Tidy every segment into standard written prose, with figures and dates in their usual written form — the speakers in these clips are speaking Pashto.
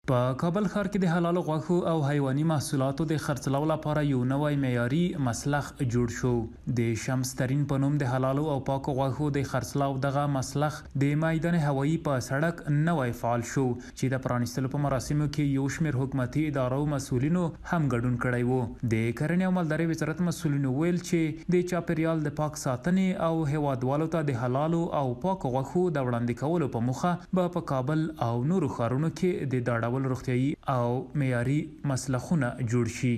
په کابل ښار کې د حلال غوښو او حیواني محصولاتو د خرڅلاو لپاره یو نوی معیاري مسلخ جوړ شو. د شمس ترین په نوم د حلالو او پاکو غوښو د خرڅلاو دغه مسلخ د میدان هوایی په سړک نوی فعال شو چې د پرانیستلو په مراسمو کې یو شمېر حکومتي ادارو مسؤلینو هم ګډون کړی و. د کرنې او مالدارۍ وزارت مسؤلینو ویل چې د چاپیریال د پاک ساتنې او هیوادوالو ته د حلالو او پاکو غوښو د وړاندې کولو په موخه په کابل او نورو ښارونو کې د داړه روغتیایی او معیاری مسلخونه جوړ شي.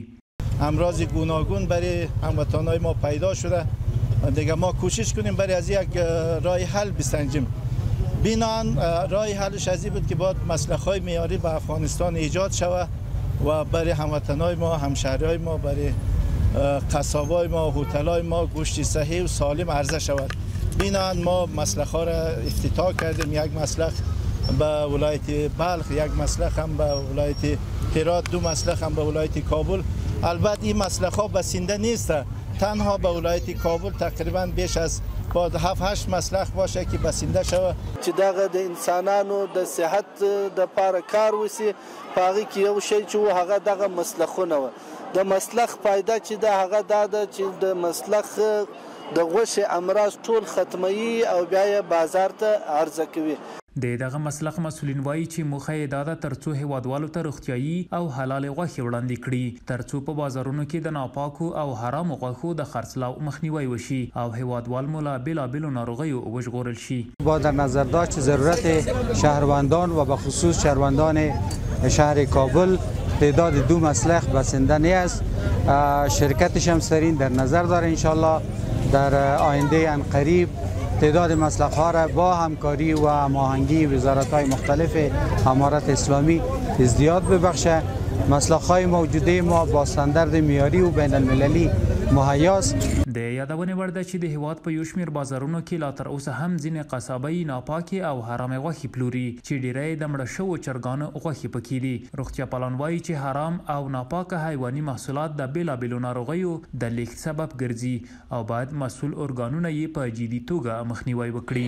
امراض گوناگون برای هموطنای ما پیدا شده. دیگه ما کوشش کنیم برای از یک راه حل بسنجیم. بینان راه حلش از این بود که باید مسلخ‌های معیاری به افغانستان ایجاد شود و برای هموطنای ما، همشهریای ما، برای قصابای ما، هتل‌های ما گوشت صحیح و سالم عرضه شود. بینان ما مسلخ‌ها را افتتاح کردیم. یک مسلخ به ولایت بلخ، یک مسلخ هم به ولایت هرات، 2 مسلخ هم به ولایت کابل. البته این مسلخ ها بسنده نیست، تنها به ولایت کابل تقریبا بیش از 7-8 مسلخ باشه که بسنده شوه چې دغه د انسانانو د صحت د لپاره کار وسی. په هغه کې یو شی چې هغه دغه مسلخونه و. د مسلخ فایده چې د هغه د چې د مسلخ د غوښې امراض ټول ختموي او بیا یې بازار ته عرضه کوي. د دغه مسلخ مسولین وایي چې موخه یې دا ده ترڅو هیوادوالو ته روغتیایي او حلال غوښې وړاندې کړي، ترڅو په بازارونو کې د ناپاکو او حرامو غوښو د خرڅلاو مخنیوی وشي او هیوادوال مو له بېلابېلو ناروغیو وژغورل شي. با در نظر داشت که ضرورت شهروندان و به خصوص شهروندان شهر کابل تعداد 2 مسلخ بسنده نیست. شرکت شمس ترین در نظر داره انشالله در آینده ان قریب تعداد مسلخ ها را با همکاری و هماهنگی وزارت های مختلف امارت اسلامی ازدیاد ببخشه. مسلخ های موجوده ما با استاندارد معیاری و بین المللی مهیاست. د یادونې وړ ده چې د هیواد په یو شمېر بازارونو کې لا تر اوسه هم ځینې قصابۍ ناپاکې او حرامې غوښې پلوري چې ډیری د مړه شوو چرګانو غوښې پکې دي. روغتیا پالان وایي چې حرام او ناپاکه حیواني محصولات د بېلابېلو ناروغیو د لیږد سبب ګرځي او باید مسؤل ارګانونه یې په جدي توګه مخنیوی وکړي.